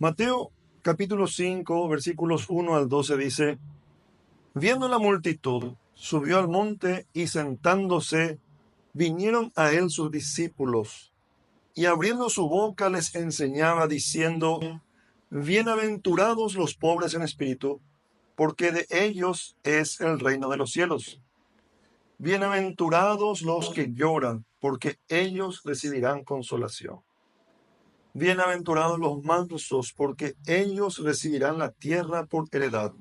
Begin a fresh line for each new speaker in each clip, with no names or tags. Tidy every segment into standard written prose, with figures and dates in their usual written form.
Mateo capítulo 5, versículos 1 al 12 dice: Viendo la multitud, subió al monte y sentándose, vinieron a él sus discípulos, y abriendo su boca les enseñaba, diciendo: Bienaventurados los pobres en espíritu, porque de ellos es el reino de los cielos. Bienaventurados los que lloran, porque ellos recibirán consolación. Bienaventurados los mansos, porque ellos recibirán la tierra por heredad.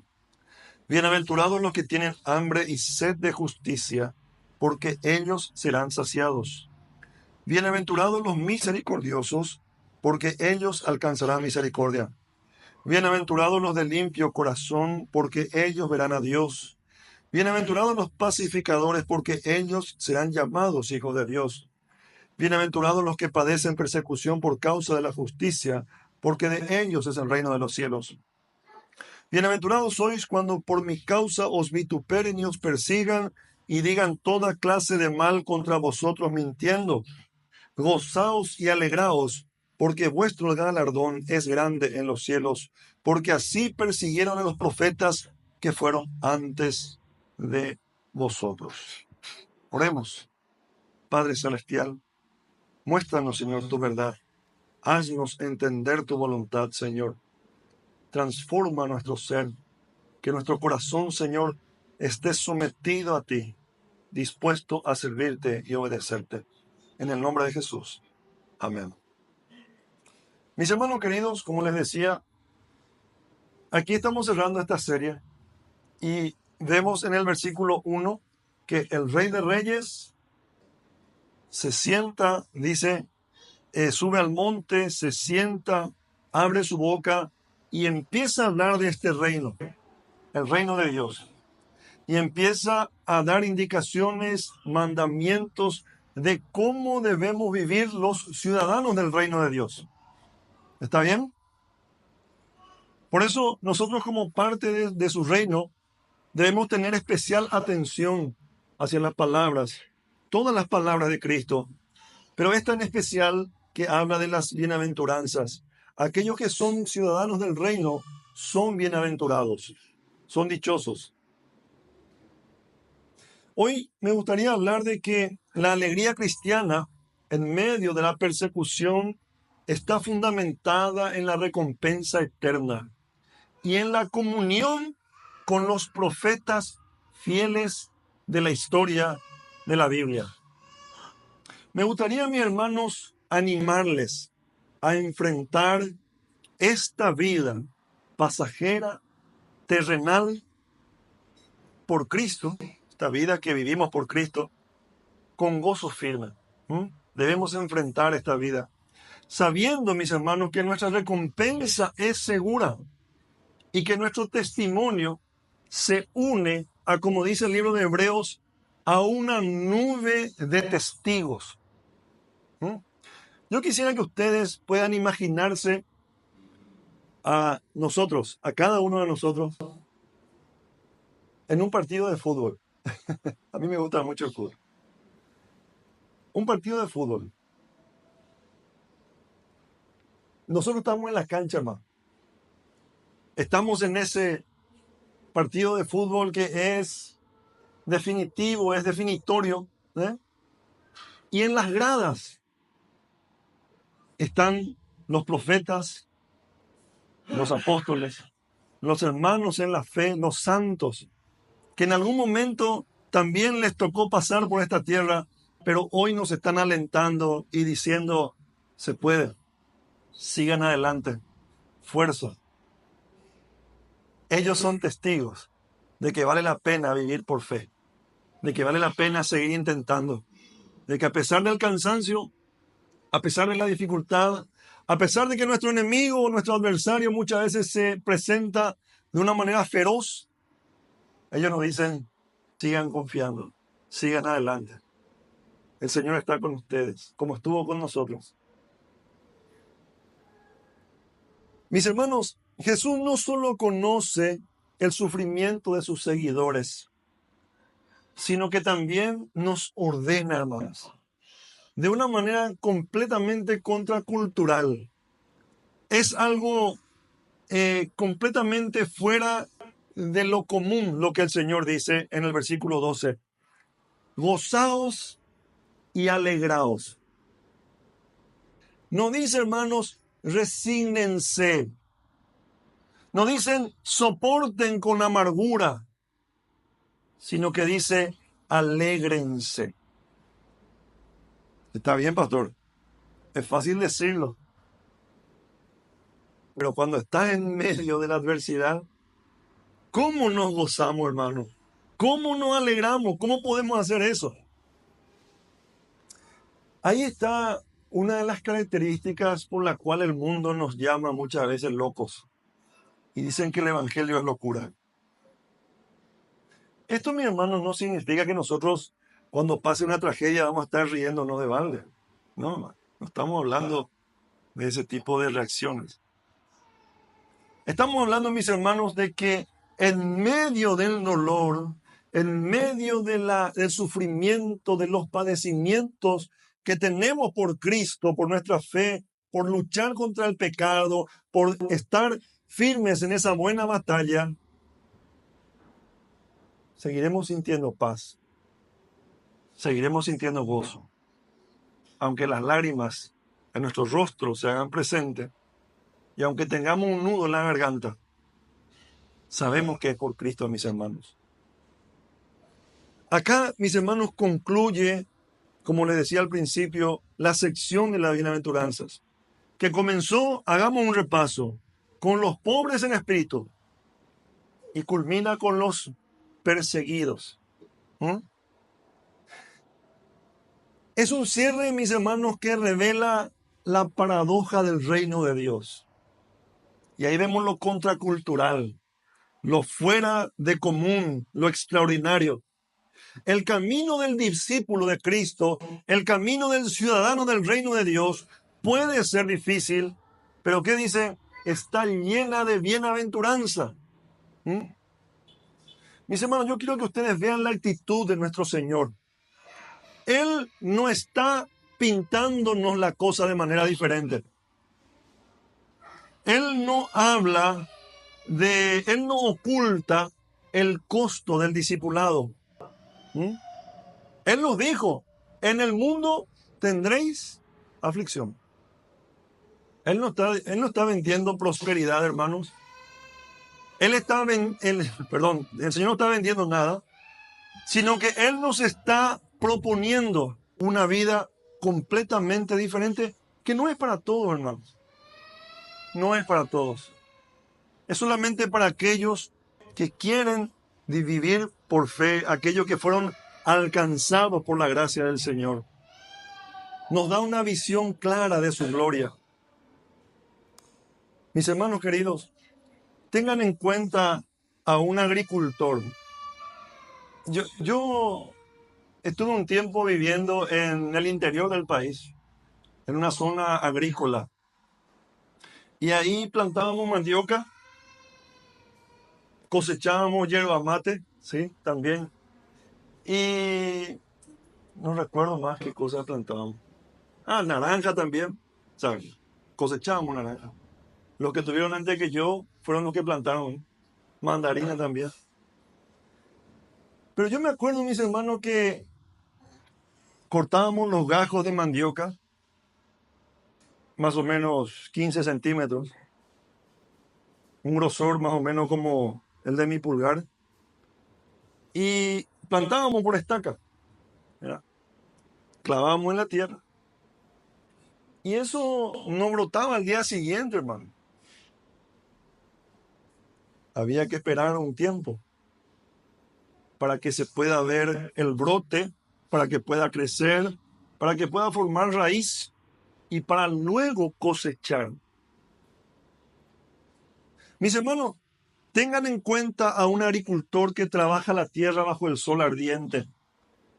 Bienaventurados los que tienen hambre y sed de justicia, porque ellos serán saciados. Bienaventurados los misericordiosos, porque ellos alcanzarán misericordia. Bienaventurados los de limpio corazón, porque ellos verán a Dios. Bienaventurados los pacificadores, porque ellos serán llamados hijos de Dios. Bienaventurados los que padecen persecución por causa de la justicia, porque de ellos es el reino de los cielos. Bienaventurados sois cuando por mi causa os vituperen y os persigan y digan toda clase de mal contra vosotros mintiendo. Gozaos y alegraos, porque vuestro galardón es grande en los cielos, porque así persiguieron a los profetas que fueron antes de vosotros. Oremos. Padre celestial, muéstranos, Señor, tu verdad. Haznos entender tu voluntad, Señor. Transforma nuestro ser, que nuestro corazón, Señor, esté sometido a ti, dispuesto a servirte y obedecerte. En el nombre de Jesús. Amén. Mis hermanos queridos, como les decía, aquí estamos cerrando esta serie y vemos en el versículo 1 que el Rey de Reyes se sienta, dice, sube al monte, se sienta, abre su boca y empieza a hablar de este reino, el reino de Dios. Y empieza a dar indicaciones, mandamientos de cómo debemos vivir los ciudadanos del reino de Dios. ¿Está bien? Por eso nosotros como parte de su reino debemos tener especial atención hacia las palabras, todas las palabras de Cristo, pero esta en especial que habla de las bienaventuranzas. Aquellos que son ciudadanos del reino son bienaventurados, son dichosos. Hoy me gustaría hablar de que la alegría cristiana en medio de la persecución está fundamentada en la recompensa eterna y en la comunión con los profetas fieles de la historia de la Biblia. Me gustaría, mis hermanos, animarles a enfrentar esta vida pasajera, terrenal, por Cristo, esta vida que vivimos por Cristo, con gozo firme. Debemos enfrentar esta vida, sabiendo, mis hermanos, que nuestra recompensa es segura y que nuestro testimonio se une a, como dice el libro de Hebreos, a una nube de testigos. Yo quisiera que ustedes puedan imaginarse a nosotros, a cada uno de nosotros, en un partido de fútbol. A mí me gusta mucho el fútbol. Un partido de fútbol. Nosotros estamos en la cancha, hermano. Estamos en ese partido de fútbol que es definitivo, es definitorio, ¿eh? Y en las gradas están los profetas, los apóstoles, los hermanos en la fe, los santos, que en algún momento también les tocó pasar por esta tierra, pero hoy nos están alentando y diciendo: se puede, sigan adelante, fuerza. Ellos son testigos de que vale la pena vivir por fe, de que vale la pena seguir intentando, de que a pesar del cansancio, a pesar de la dificultad, a pesar de que nuestro enemigo o nuestro adversario muchas veces se presenta de una manera feroz, ellos nos dicen: sigan confiando, sigan adelante. El Señor está con ustedes, como estuvo con nosotros. Mis hermanos, Jesús no solo conoce el sufrimiento de sus seguidores, sino que también nos ordena, hermanos, de una manera completamente contracultural. Es algo completamente fuera de lo común lo que el Señor dice en el versículo 12. Gozaos y alegraos. No dice, hermanos, resígnense. No dicen soporten con amargura, sino que dice alégrense. Está bien, pastor. Es fácil decirlo. Pero cuando estás en medio de la adversidad, ¿cómo nos gozamos, hermano? ¿Cómo nos alegramos? ¿Cómo podemos hacer eso? Ahí está una de las características por la cual el mundo nos llama muchas veces locos. Y dicen que el evangelio es locura. Esto, mi hermano, no significa que nosotros, cuando pase una tragedia, vamos a estar riéndonos de balde. No, no estamos hablando de ese tipo de reacciones. Estamos hablando, mis hermanos, de que en medio del dolor, en medio del sufrimiento, de los padecimientos que tenemos por Cristo, por nuestra fe, por luchar contra el pecado, por estar firmes en esa buena batalla, seguiremos sintiendo paz, seguiremos sintiendo gozo, aunque las lágrimas en nuestros rostros se hagan presentes y aunque tengamos un nudo en la garganta, sabemos que es por Cristo, mis hermanos. Acá, mis hermanos, concluye, como les decía al principio, la sección de las bienaventuranzas, que comenzó, hagamos un repaso, con los pobres en espíritu y culmina con los perseguidos. Es un cierre, mis hermanos, que revela la paradoja del reino de Dios. Y ahí vemos lo contracultural, lo fuera de común, lo extraordinario. El camino del discípulo de Cristo, el camino del ciudadano del reino de Dios, puede ser difícil, pero ¿qué dice? Está llena de bienaventuranza. Mis hermanos, yo quiero que ustedes vean la actitud de nuestro Señor. Él no está pintándonos la cosa de manera diferente. Él no habla él no oculta el costo del discipulado. Él nos dijo, en el mundo tendréis aflicción. Él no está vendiendo prosperidad, hermanos. El Señor no está vendiendo nada, sino que Él nos está proponiendo una vida completamente diferente, que no es para todos, hermanos. No es para todos. Es solamente para aquellos que quieren vivir por fe, aquellos que fueron alcanzados por la gracia del Señor. Nos da una visión clara de su gloria. Mis hermanos queridos, tengan en cuenta a un agricultor. Yo estuve un tiempo viviendo en el interior del país, en una zona agrícola. Y ahí plantábamos mandioca, cosechábamos yerba mate, sí, también. Y no recuerdo más qué cosas plantábamos. Naranja también, ¿sabes? Cosechábamos naranja. Los que tuvieron antes que yo fueron los que plantaron. Mandarina también. Pero yo me acuerdo, mis hermanos, que cortábamos los gajos de mandioca, más o menos 15 centímetros, un grosor más o menos como el de mi pulgar, y plantábamos por estaca, ¿verdad? Clavábamos en la tierra. Y eso no brotaba al día siguiente, hermano. Había que esperar un tiempo para que se pueda ver el brote, para que pueda crecer, para que pueda formar raíz y para luego cosechar. Mis hermanos, tengan en cuenta a un agricultor que trabaja la tierra bajo el sol ardiente.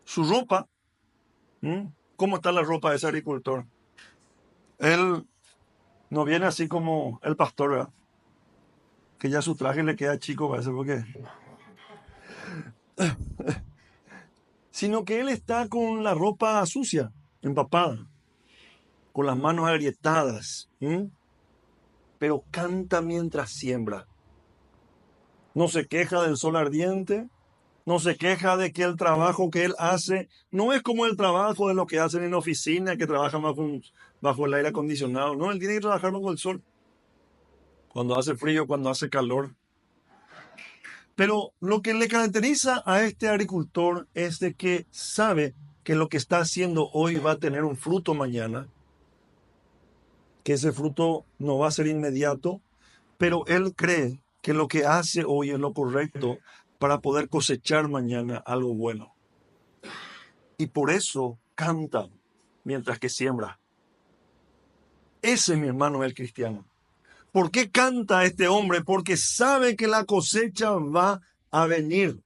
Su ropa, ¿cómo está la ropa de ese agricultor? Él no viene así como el pastor, ¿verdad? Que ya su traje le queda chico, parece, porque... Sino que él está con la ropa sucia, empapada, con las manos agrietadas. pero canta mientras siembra. No se queja del sol ardiente, no se queja de que el trabajo que él hace no es como el trabajo de los que hacen en oficina, que trabajan bajo el aire acondicionado. No, él tiene que trabajar bajo el sol, cuando hace frío, cuando hace calor. Pero lo que le caracteriza a este agricultor es de que sabe que lo que está haciendo hoy va a tener un fruto mañana, que ese fruto no va a ser inmediato, pero él cree que lo que hace hoy es lo correcto para poder cosechar mañana algo bueno. Y por eso canta mientras que siembra. Ese, mi hermano, es el cristiano. ¿Por qué canta este hombre? Porque sabe que la cosecha va a venir.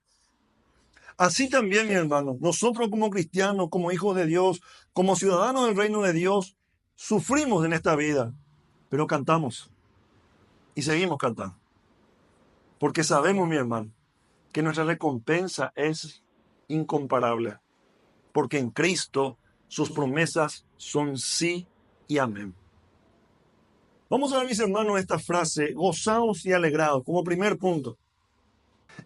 Así también, mi hermano, nosotros como cristianos, como hijos de Dios, como ciudadanos del reino de Dios, sufrimos en esta vida, pero cantamos y seguimos cantando. Porque sabemos, mi hermano, que nuestra recompensa es incomparable. Porque en Cristo sus promesas son sí y amén. Vamos a ver, mis hermanos, esta frase, gozaos y alegrados, como primer punto.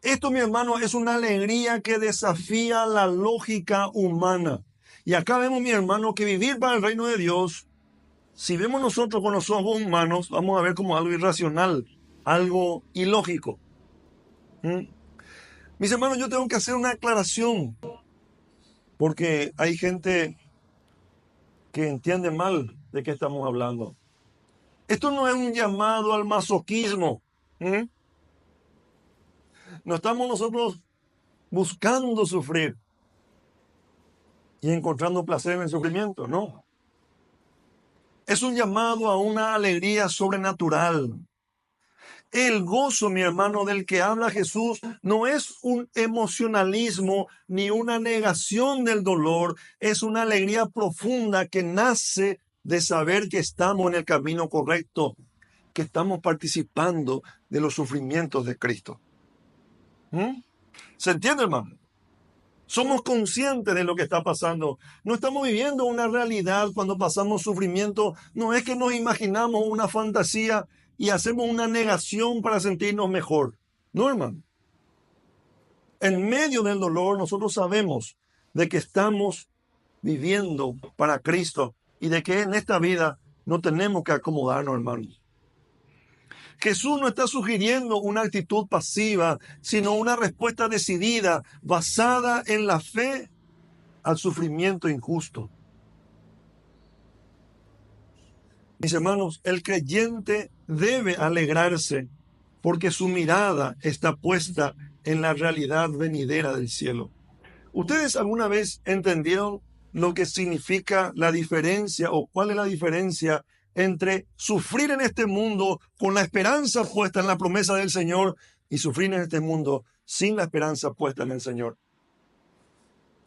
Esto, mi hermano, es una alegría que desafía la lógica humana. Y acá vemos, mi hermano, que vivir para el reino de Dios, si vemos nosotros con los ojos humanos, vamos a ver como algo irracional, algo ilógico. Mis hermanos, yo tengo que hacer una aclaración, porque hay gente que entiende mal de qué estamos hablando. Esto no es un llamado al masoquismo. No estamos nosotros buscando sufrir y encontrando placer en el sufrimiento, no. Es un llamado a una alegría sobrenatural. El gozo, mi hermano, del que habla Jesús, no es un emocionalismo ni una negación del dolor, es una alegría profunda que nace de saber que estamos en el camino correcto, que estamos participando de los sufrimientos de Cristo. ¿Se entiende, hermano? Somos conscientes de lo que está pasando. No estamos viviendo una realidad cuando pasamos sufrimiento. No es que nos imaginamos una fantasía y hacemos una negación para sentirnos mejor. No, hermano. En medio del dolor nosotros sabemos de que estamos viviendo para Cristo y de que en esta vida no tenemos que acomodarnos, hermanos. Jesús no está sugiriendo una actitud pasiva, sino una respuesta decidida, basada en la fe al sufrimiento injusto. Mis hermanos, el creyente debe alegrarse porque su mirada está puesta en la realidad venidera del cielo. ¿Ustedes alguna vez entendieron lo que significa la diferencia o cuál es la diferencia entre sufrir en este mundo con la esperanza puesta en la promesa del Señor y sufrir en este mundo sin la esperanza puesta en el Señor?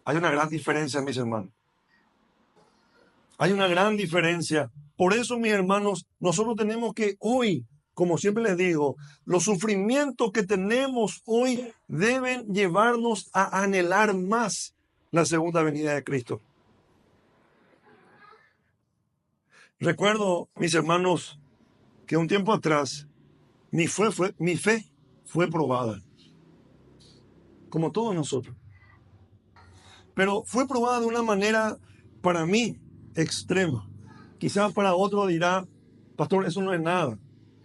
Hay una gran diferencia, mis hermanos. Hay una gran diferencia. Por eso, mis hermanos, nosotros tenemos que hoy, como siempre les digo, los sufrimientos que tenemos hoy deben llevarnos a anhelar más la segunda venida de Cristo. Recuerdo, mis hermanos, que un tiempo atrás mi fe fue probada, como todos nosotros. Pero fue probada de una manera, para mí, extrema. Quizás para otro dirá, pastor, eso no es nada.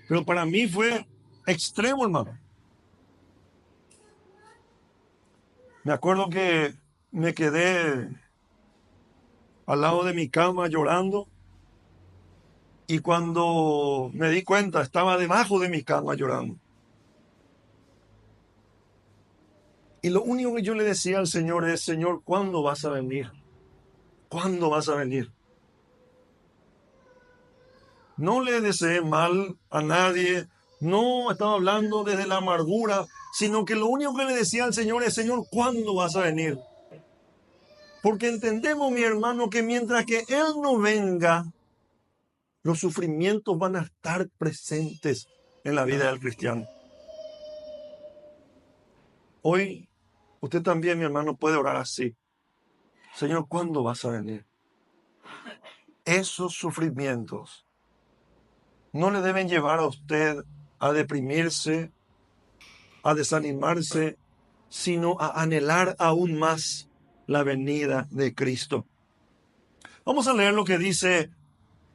Pero para mí fue extremo, hermano. Me acuerdo que me quedé al lado de mi cama llorando y cuando me di cuenta estaba debajo de mi cama llorando. Y lo único que yo le decía al Señor es, Señor, ¿cuándo vas a venir? ¿Cuándo vas a venir? No le deseé mal a nadie, no estaba hablando desde la amargura, sino que lo único que le decía al Señor es, Señor, ¿cuándo vas a venir? Porque entendemos, mi hermano, que mientras que Él no venga, los sufrimientos van a estar presentes en la vida del cristiano. Hoy, usted también, mi hermano, puede orar así. Señor, ¿cuándo vas a venir? Esos sufrimientos no le deben llevar a usted a deprimirse, a desanimarse, sino a anhelar aún más la venida de Cristo. Vamos a leer lo que dice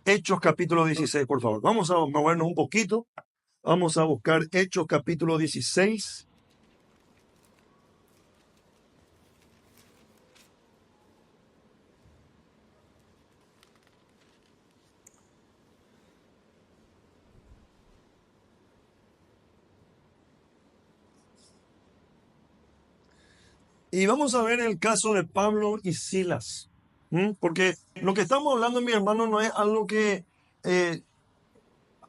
Hechos capítulo 16, por favor. Vamos a movernos un poquito. Vamos a buscar Hechos capítulo 16. Y vamos a ver el caso de Pablo y Silas. Porque lo que estamos hablando, mi hermano, no es algo que,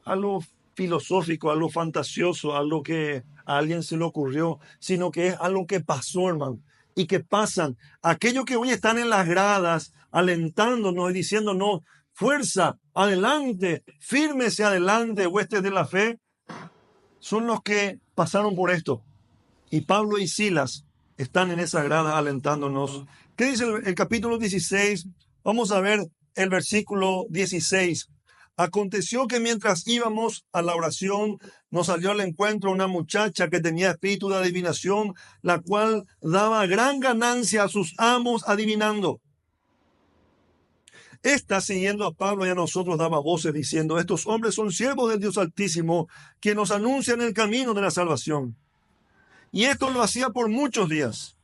algo filosófico, algo fantasioso, algo que a alguien se le ocurrió, sino que es algo que pasó, hermano, y que pasan. Aquellos que hoy están en las gradas, alentándonos y diciéndonos, fuerza, adelante, fírmese adelante, huestes de la fe, son los que pasaron por esto. Y Pablo y Silas están en esa grada alentándonos. ¿Qué dice el capítulo 16? Vamos a ver el versículo 16. Aconteció que mientras íbamos a la oración, nos salió al encuentro una muchacha que tenía espíritu de adivinación, la cual daba gran ganancia a sus amos adivinando. Esta, siguiendo a Pablo y a nosotros, daba voces diciendo, estos hombres son siervos del Dios Altísimo, que nos anuncian el camino de la salvación. Y esto lo hacía por muchos días.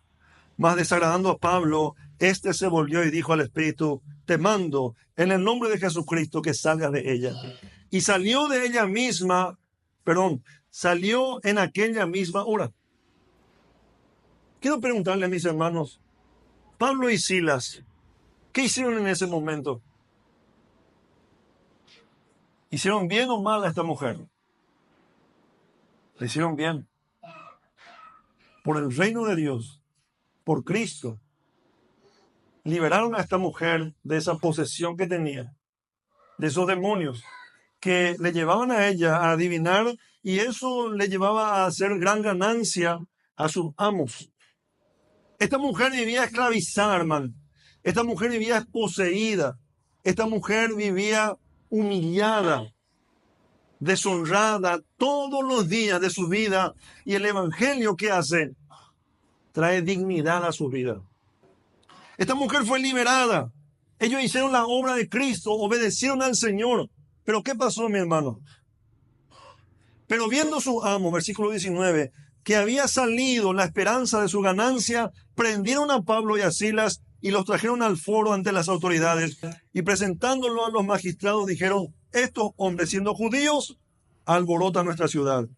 Mas desagradando a Pablo, éste se volvió y dijo al espíritu, te mando en el nombre de Jesucristo que salgas de ella. Y salió de ella misma, salió en aquella misma hora. Quiero preguntarle a mis hermanos, Pablo y Silas, ¿qué hicieron en ese momento? ¿Hicieron bien o mal a esta mujer? Le hicieron bien. Por el reino de Dios, por Cristo, liberaron a esta mujer de esa posesión que tenía, de esos demonios que le llevaban a ella a adivinar, y eso le llevaba a hacer gran ganancia a sus amos. Esta mujer vivía esclavizada, hermano. Esta mujer vivía poseída. Esta mujer vivía humillada, deshonrada todos los días de su vida. Y el evangelio, ¿qué hace? Trae dignidad a su vida. Esta mujer fue liberada. Ellos hicieron la obra de Cristo, obedecieron al Señor. Pero ¿qué pasó, mi hermano? Pero viendo su amo, versículo 19, que había salido la esperanza de su ganancia, prendieron a Pablo y a Silas y los trajeron al foro ante las autoridades, y presentándolo a los magistrados dijeron, estos hombres, siendo judíos, alborotan nuestra ciudad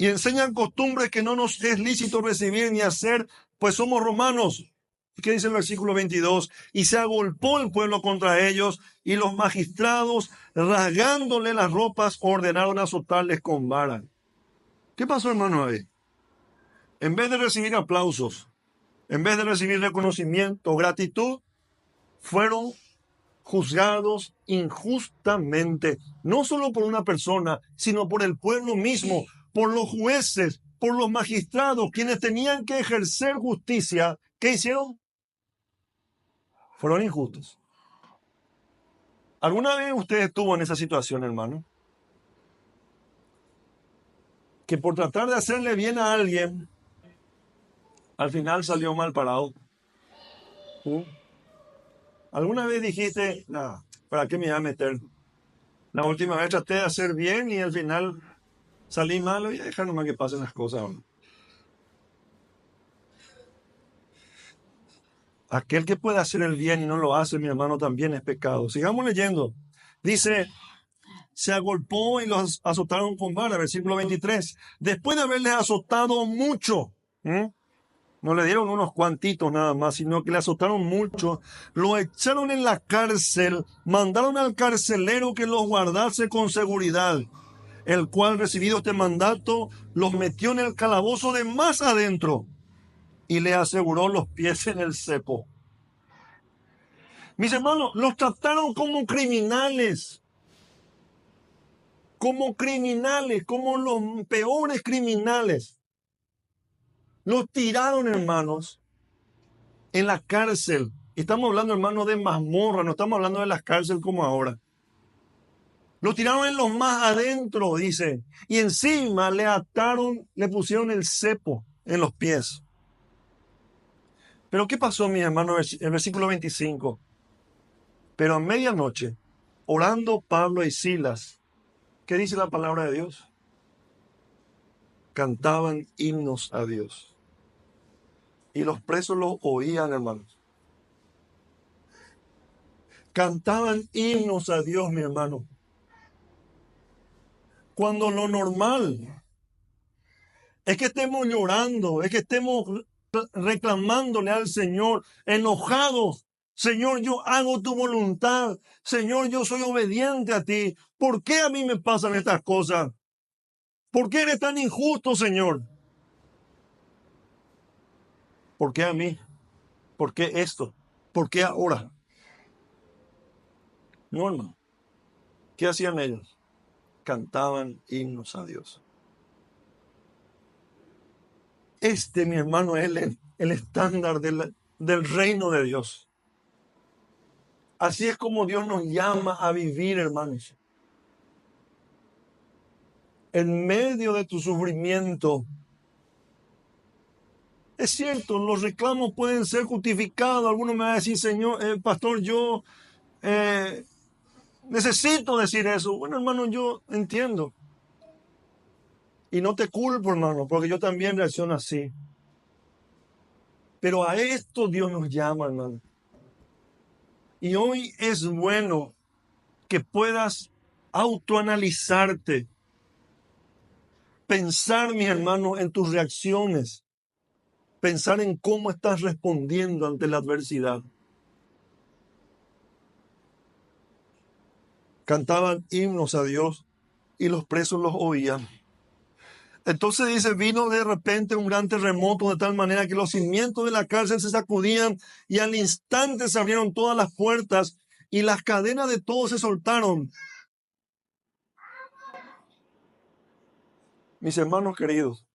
y enseñan costumbres que no nos es lícito recibir ni hacer, pues somos romanos. ¿Qué dice el versículo 22? Y se agolpó el pueblo contra ellos, y los magistrados, rasgándole las ropas, ordenaron azotarles con vara. ¿Qué pasó, hermano, ahí? En vez de recibir aplausos, en vez de recibir reconocimiento, gratitud, fueron juzgados injustamente, no solo por una persona, sino por el pueblo mismo, por los jueces, por los magistrados, quienes tenían que ejercer justicia. ¿Qué hicieron? Fueron injustos. ¿Alguna vez usted estuvo en esa situación, hermano? Que por tratar de hacerle bien a alguien, al final salió mal parado. ¿Alguna vez dijiste, nah, ¿para qué me voy a meter? La última vez traté de hacer bien y al final salí mal, voy a dejar nomás que pasen las cosas, ¿no? Aquel que puede hacer el bien y no lo hace, mi hermano, también es pecado. Sigamos leyendo. Dice, se agolpó y los azotaron con vara, versículo 23. Después de haberles azotado mucho, no le dieron unos cuantitos nada más, sino que le azotaron mucho, lo echaron en la cárcel, mandaron al carcelero que los guardase con seguridad, el cual, recibido este mandato, los metió en el calabozo de más adentro y le aseguró los pies en el cepo. Mis hermanos, los trataron como criminales, como los peores criminales. Los tiraron, hermanos, en la cárcel. Estamos hablando, hermanos, de mazmorra, no estamos hablando de las cárceles como ahora. Lo tiraron en los más adentro, dice. Y encima le ataron, le pusieron el cepo en los pies. Pero ¿qué pasó, mi hermano? El versículo 25. Pero a medianoche, orando Pablo y Silas, ¿qué dice la palabra de Dios? Cantaban himnos a Dios. Y los presos los oían, hermanos. Cantaban himnos a Dios, mi hermano. Cuando lo normal es que estemos llorando, es que estemos reclamándole al Señor, enojados. Señor, yo hago tu voluntad. Señor, yo soy obediente a ti. ¿Por qué a mí me pasan estas cosas? ¿Por qué eres tan injusto, Señor? ¿Por qué a mí? ¿Por qué esto? ¿Por qué ahora? No, hermano. ¿Qué hacían ellos? Cantaban himnos a Dios. Este, mi hermano, es el estándar del reino de Dios. Así es como Dios nos llama a vivir, hermanos. En medio de tu sufrimiento. Es cierto, los reclamos pueden ser justificados. Algunos me van a decir, Señor, pastor, yo necesito decir eso. Bueno, hermano, yo entiendo. Y no te culpo, hermano, porque yo también reacciono así. Pero a esto Dios nos llama, hermano. Y hoy es bueno que puedas autoanalizarte. Pensar, mi hermano, en tus reacciones. Pensar en cómo estás respondiendo ante la adversidad. Cantaban himnos a Dios y los presos los oían. Entonces dice, vino de repente un gran terremoto de tal manera que los cimientos de la cárcel se sacudían y al instante se abrieron todas las puertas y las cadenas de todos se soltaron. Mis hermanos queridos,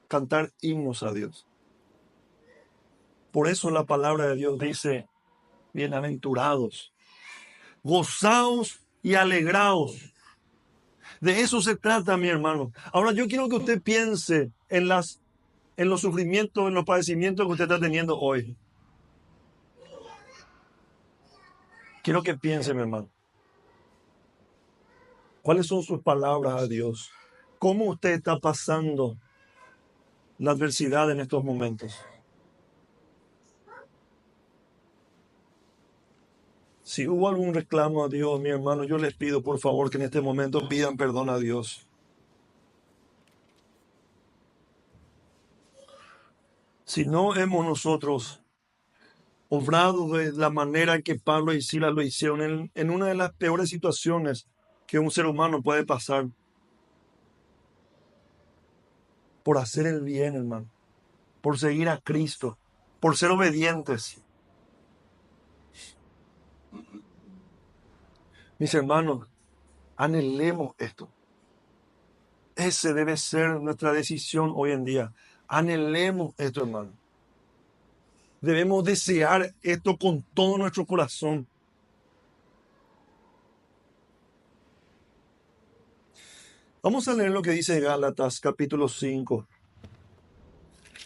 cantar himnos a Dios. Por eso la palabra de Dios dice, bienaventurados, gozaos y alegraos. De eso se trata, mi hermano. Ahora yo quiero que usted piense en los sufrimientos, en los padecimientos que usted está teniendo hoy. Quiero que piense, mi hermano. ¿Cuáles son sus palabras a Dios? ¿Cómo usted está pasando la adversidad en estos momentos? Si hubo algún reclamo a Dios, mi hermano, yo les pido por favor que en este momento pidan perdón a Dios. Si no hemos nosotros obrado de la manera que Pablo y Silas lo hicieron en una de las peores situaciones que un ser humano puede pasar, por hacer el bien, hermano, por seguir a Cristo, por ser obedientes. Mis hermanos, anhelemos esto. Ese debe ser nuestra decisión hoy en día. Anhelemos esto, hermano. Debemos desear esto con todo nuestro corazón. Vamos a leer lo que dice Gálatas capítulo 5,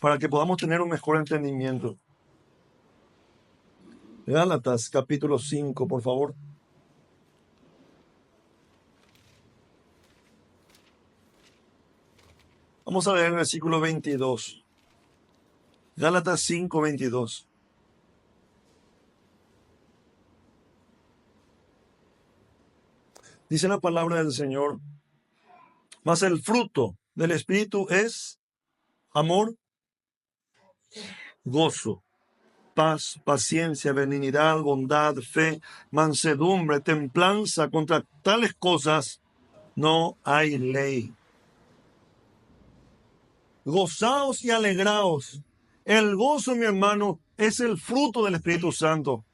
para que podamos tener un mejor entendimiento. Gálatas capítulo 5, por favor. Vamos a leer el versículo 22. Gálatas 5, 22. Dice la palabra del Señor, mas el fruto del Espíritu es amor, gozo, paz, paciencia, benignidad, bondad, fe, mansedumbre, templanza. Contra tales cosas no hay ley. Gozaos y alegraos. El gozo, mi hermano, es el fruto del Espíritu Santo.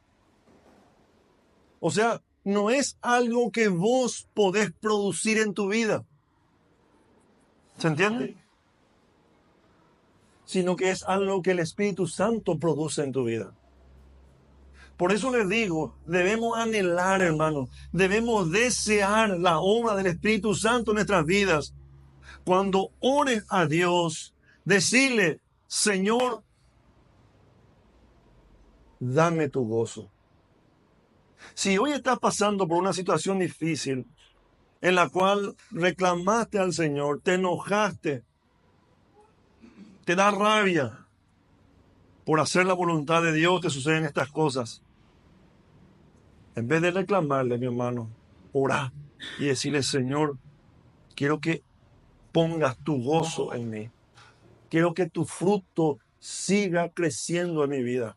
O sea, no es algo que vos podés producir en tu vida. ¿Se entiende? Sino que es algo que el Espíritu Santo produce en tu vida. Por eso les digo, debemos anhelar, hermanos, debemos desear la obra del Espíritu Santo en nuestras vidas. Cuando ores a Dios, decirle, Señor, dame tu gozo. Si hoy estás pasando por una situación difícil en la cual reclamaste al Señor, te enojaste, te da rabia por hacer la voluntad de Dios, te suceden estas cosas. En vez de reclamarle, mi hermano, orá y decirle, Señor, quiero que pongas tu gozo en mí. Quiero que tu fruto siga creciendo en mi vida.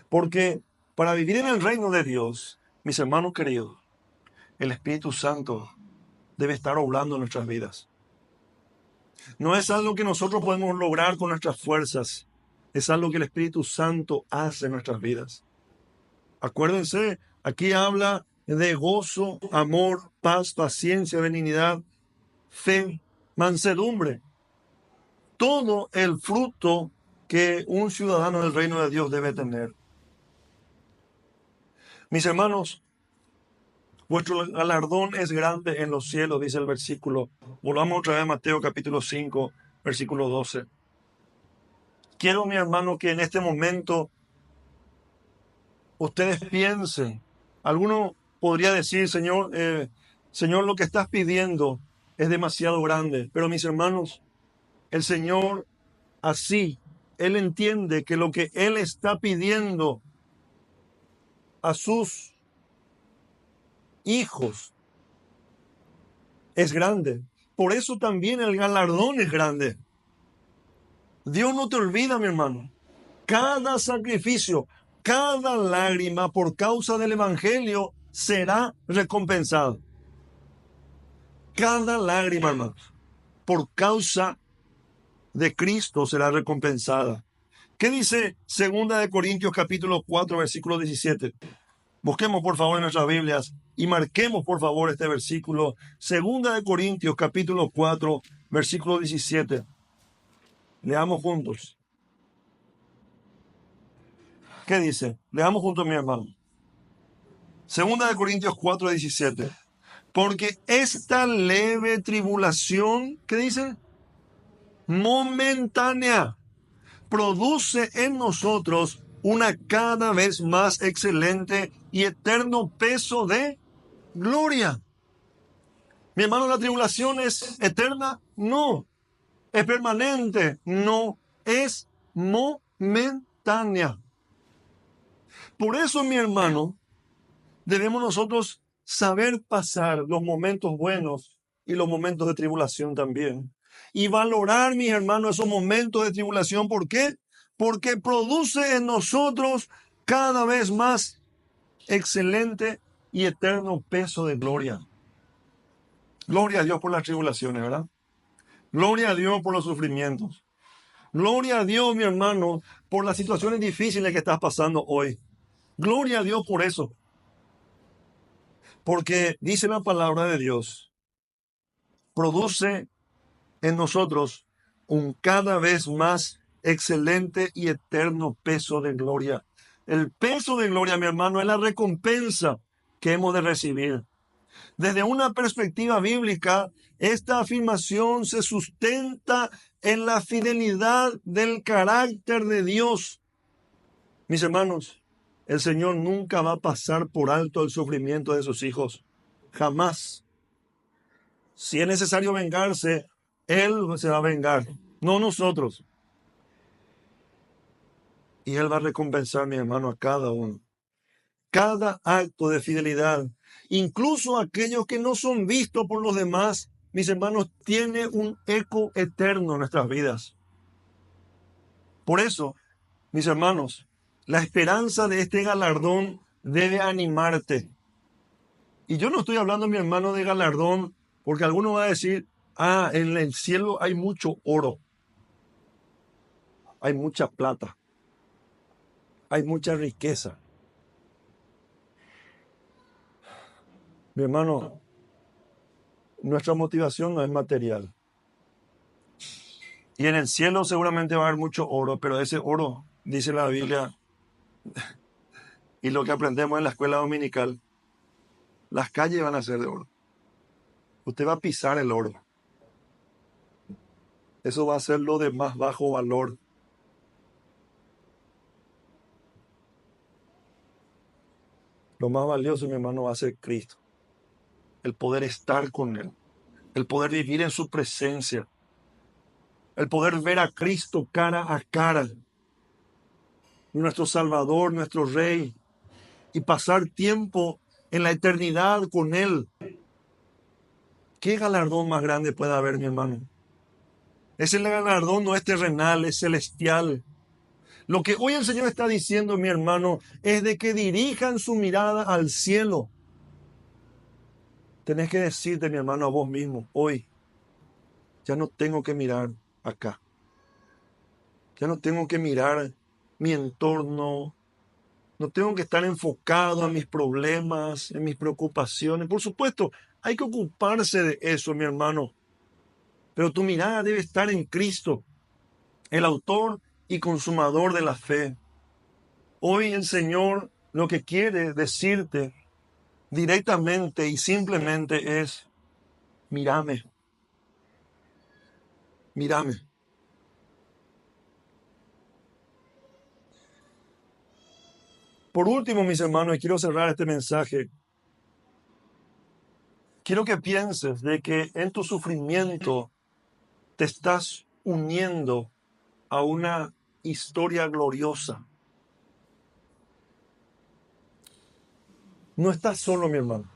Porque para vivir en el reino de Dios, mis hermanos queridos, el Espíritu Santo debe estar obrando en nuestras vidas. No es algo que nosotros podemos lograr con nuestras fuerzas. Es algo que el Espíritu Santo hace en nuestras vidas. Acuérdense, aquí habla de gozo, amor, paz, paciencia, benignidad, fe, mansedumbre. Todo el fruto que un ciudadano del reino de Dios debe tener. Mis hermanos, vuestro galardón es grande en los cielos, dice el versículo. Volvamos otra vez a Mateo capítulo 5, versículo 12. Quiero, mi hermano, que en este momento ustedes piensen. Alguno podría decir, Señor, Señor, lo que estás pidiendo es demasiado grande. Pero mis hermanos, el Señor así, Él entiende que lo que Él está pidiendo a sus hijos es grande. Por eso también el galardón es grande. Dios no te olvida, mi hermano. Cada sacrificio, cada lágrima por causa del Evangelio será recompensado. Cada lágrima, hermanos, por causa de Cristo será recompensada. ¿Qué dice 2 Corintios capítulo 4, versículo 17? Busquemos por favor en nuestras Biblias y marquemos por favor este versículo. 2 Corintios capítulo 4, versículo 17. Leamos juntos. ¿Qué dice? Leamos juntos, mi hermano. 2 Corintios 4, 17. Porque esta leve tribulación, ¿qué dice? Momentánea, produce en nosotros una cada vez más excelente y eterno peso de gloria. Mi hermano, ¿la tribulación es eterna? No. ¿Es permanente? No. Es momentánea. Por eso, mi hermano, debemos nosotros saber pasar los momentos buenos y los momentos de tribulación también. Y valorar, mis hermanos, esos momentos de tribulación. ¿Por qué? Porque produce en nosotros cada vez más excelente y eterno peso de gloria. Gloria a Dios por las tribulaciones, ¿verdad? Gloria a Dios por los sufrimientos. Gloria a Dios, mi hermano, por las situaciones difíciles que estás pasando hoy. Gloria a Dios por eso. Porque dice la palabra de Dios, produce en nosotros un cada vez más excelente y eterno peso de gloria. El peso de gloria, mi hermano, es la recompensa que hemos de recibir. Desde una perspectiva bíblica, esta afirmación se sustenta en la fidelidad del carácter de Dios. Mis hermanos, el Señor nunca va a pasar por alto el sufrimiento de sus hijos. Jamás. Si es necesario vengarse, Él se va a vengar, no nosotros. Y Él va a recompensar, mi hermano, a cada uno. Cada acto de fidelidad, incluso aquellos que no son vistos por los demás, mis hermanos, tiene un eco eterno en nuestras vidas. Por eso, mis hermanos, la esperanza de este galardón debe animarte. Y yo no estoy hablando, mi hermano, de galardón, porque alguno va a decir, en el cielo hay mucho oro, hay mucha plata, hay mucha riqueza. Mi hermano, nuestra motivación no es material. Y en el cielo seguramente va a haber mucho oro, pero ese oro, dice la Biblia, Y lo que aprendemos en la escuela dominical, las calles van a ser de oro. Usted va a pisar el oro. Eso va a ser lo de más bajo valor. Lo más valioso, mi hermano, va a ser Cristo. El poder estar con Él. El poder vivir en su presencia. El poder ver a Cristo cara a cara. Nuestro Salvador, nuestro Rey. Y pasar tiempo en la eternidad con Él. ¿Qué galardón más grande puede haber, mi hermano? Ese galardón no es terrenal, es celestial. Lo que hoy el Señor está diciendo, mi hermano, es de que dirijan su mirada al cielo. Tenés que decirte, mi hermano, a vos mismo, hoy, ya no tengo que mirar acá. Ya no tengo que mirar mi entorno. No tengo que estar enfocado en mis problemas, en mis preocupaciones. Por supuesto, hay que ocuparse de eso, mi hermano. Pero tu mirada debe estar en Cristo, el autor y consumador de la fe. Hoy el Señor lo que quiere decirte directamente y simplemente es, mírame, mírame. Por último, mis hermanos, y quiero cerrar este mensaje, quiero que pienses de que en tu sufrimiento te estás uniendo a una historia gloriosa. No estás solo, mi hermano.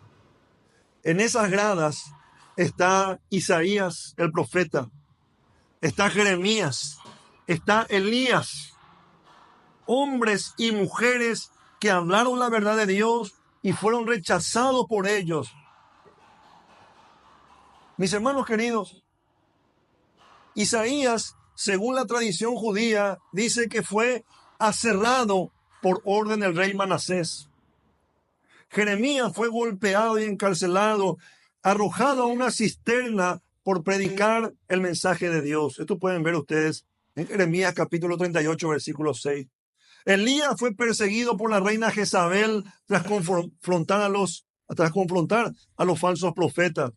En esas gradas está Isaías, el profeta, está Jeremías, está Elías, hombres y mujeres que hablaron la verdad de Dios y fueron rechazados por ellos. Mis hermanos queridos, Isaías, según la tradición judía, dice que fue aserrado por orden del rey Manasés. Jeremías fue golpeado y encarcelado, arrojado a una cisterna por predicar el mensaje de Dios. Esto pueden ver ustedes en Jeremías capítulo 38, versículo 6. Elías fue perseguido por la reina Jezabel tras confrontar a los falsos profetas.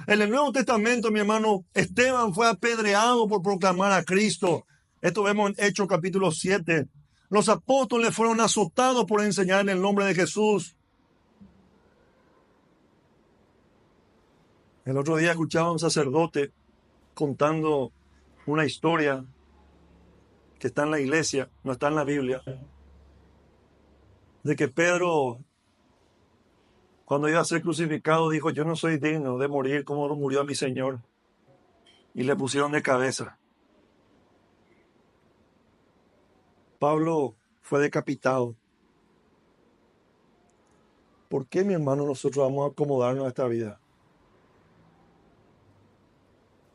En el Nuevo Testamento, mi hermano, Esteban fue apedreado por proclamar a Cristo. Esto vemos en Hechos capítulo 7. Los apóstoles fueron azotados por enseñar en el nombre de Jesús. El otro día escuchaba a un sacerdote contando una historia que está en la iglesia, no está en la Biblia, de que Pedro, cuando iba a ser crucificado, dijo, yo no soy digno de morir como murió mi Señor. Y le pusieron de cabeza. Pablo fue decapitado. ¿Por qué, mi hermano, nosotros vamos a acomodarnos a esta vida?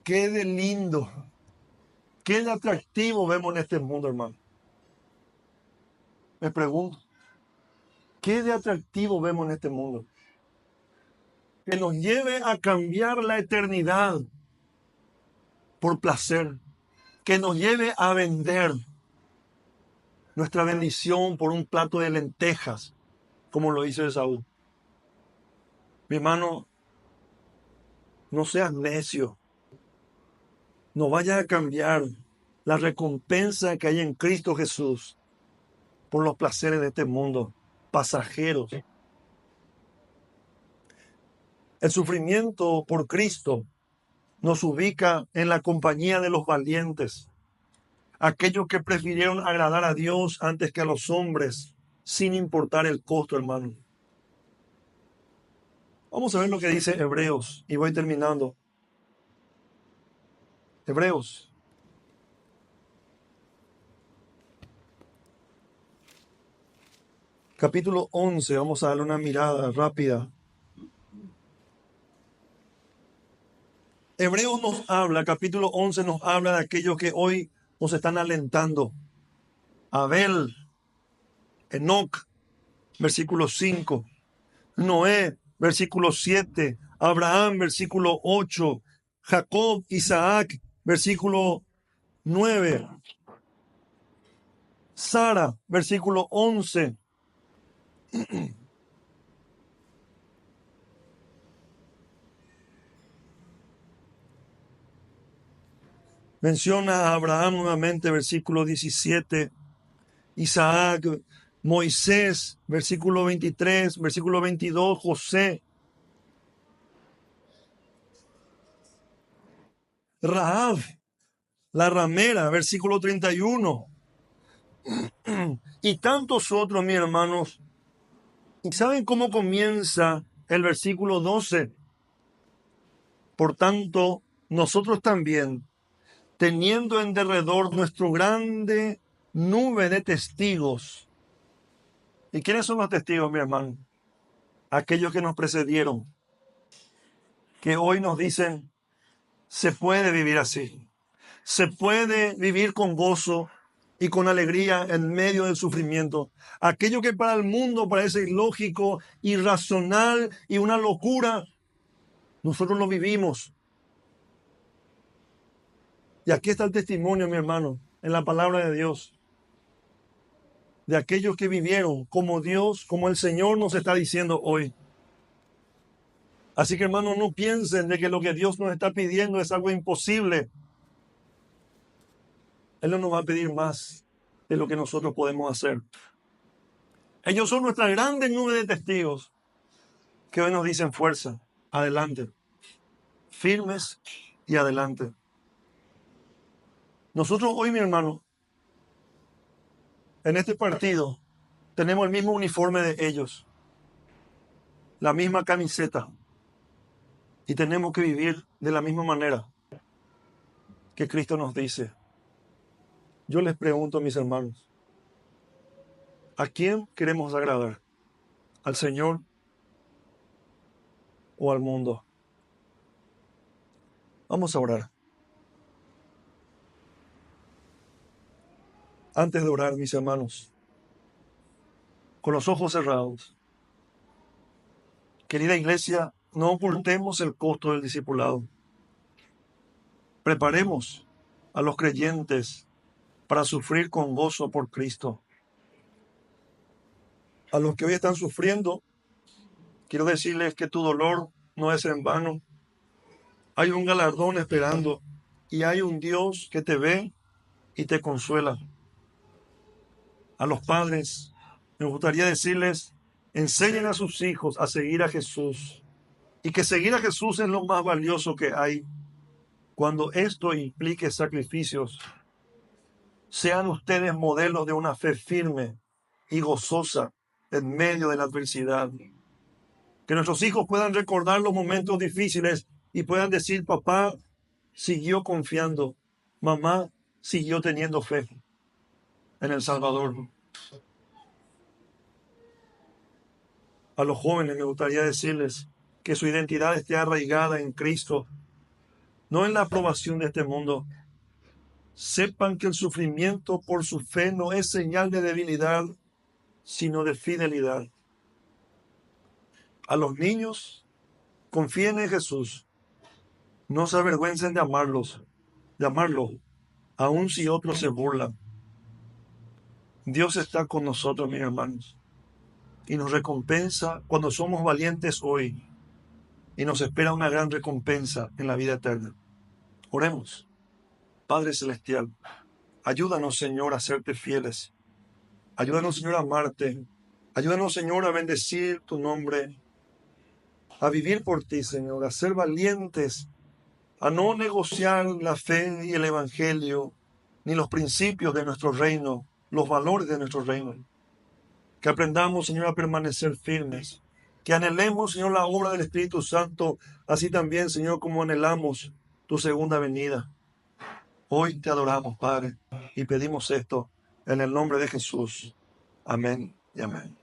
Qué de lindo, qué de atractivo vemos en este mundo, hermano. Me pregunto, ¿qué de atractivo vemos en este mundo? Que nos lleve a cambiar la eternidad por placer, que nos lleve a vender nuestra bendición por un plato de lentejas, como lo hizo Esaú. Mi hermano, no seas necio, no vayas a cambiar la recompensa que hay en Cristo Jesús por los placeres de este mundo, pasajeros. El sufrimiento por Cristo nos ubica en la compañía de los valientes, aquellos que prefirieron agradar a Dios antes que a los hombres, sin importar el costo, hermano. Vamos a ver lo que dice Hebreos, y voy terminando. Hebreos. Capítulo 11, vamos a darle una mirada rápida. Hebreos nos habla, capítulo 11 nos habla de aquellos que hoy nos están alentando. Abel, Enoc, versículo 5. Noé, versículo 7. Abraham, versículo 8. Jacob, Isaac, versículo 9. Sara, versículo 11. Menciona a Abraham nuevamente, versículo 17. Isaac, Moisés, versículo 23, versículo 22, José. Rahab, la ramera, versículo 31. Y tantos otros, mis hermanos. ¿Y saben cómo comienza el versículo 12? Por tanto, nosotros también, teniendo en derredor nuestro grande nube de testigos. ¿Y quiénes son los testigos, mi hermano? Aquellos que nos precedieron, que hoy nos dicen, se puede vivir así. Se puede vivir con gozo y con alegría en medio del sufrimiento. Aquello que para el mundo parece ilógico, irracional y una locura, nosotros lo vivimos. Y aquí está el testimonio, mi hermano, en la palabra de Dios, de aquellos que vivieron como Dios, como el Señor nos está diciendo hoy. Así que, hermanos, no piensen de que lo que Dios nos está pidiendo es algo imposible. Él no nos va a pedir más de lo que nosotros podemos hacer. Ellos son nuestra grande nube de testigos que hoy nos dicen fuerza, adelante, firmes y adelante. Nosotros hoy, mi hermano, en este partido tenemos el mismo uniforme de ellos, la misma camiseta, y tenemos que vivir de la misma manera que Cristo nos dice. Yo les pregunto, mis hermanos, ¿a quién queremos agradar? ¿Al Señor o al mundo? Vamos a orar. Antes de orar, mis hermanos, con los ojos cerrados, querida iglesia, no ocultemos el costo del discipulado. Preparemos a los creyentes para sufrir con gozo por Cristo. A los que hoy están sufriendo, quiero decirles que tu dolor no es en vano. Hay un galardón esperando y hay un Dios que te ve y te consuela. A los padres, me gustaría decirles, enseñen a sus hijos a seguir a Jesús y que seguir a Jesús es lo más valioso que hay. Cuando esto implique sacrificios, sean ustedes modelos de una fe firme y gozosa en medio de la adversidad. Que nuestros hijos puedan recordar los momentos difíciles y puedan decir, papá siguió confiando, mamá siguió teniendo fe en el Salvador. A los jóvenes me gustaría decirles que su identidad esté arraigada en Cristo, no en la aprobación de este mundo. Sepan que el sufrimiento por su fe no es señal de debilidad, sino de fidelidad. A los niños, confíen en Jesús. No se avergüencen de amarlo, aun si otros se burlan. Dios está con nosotros, mis hermanos, y nos recompensa cuando somos valientes hoy, y nos espera una gran recompensa en la vida eterna. Oremos. Padre Celestial, ayúdanos, Señor, a serte fieles. Ayúdanos, Señor, a amarte. Ayúdanos, Señor, a bendecir tu nombre, a vivir por ti, Señor, a ser valientes, a no negociar la fe y el evangelio, ni los principios de nuestro reino, los valores de nuestro reino. Que aprendamos, Señor, a permanecer firmes. Que anhelemos, Señor, la obra del Espíritu Santo, así también, Señor, como anhelamos tu segunda venida. Hoy te adoramos, Padre, y pedimos esto en el nombre de Jesús. Amén y amén.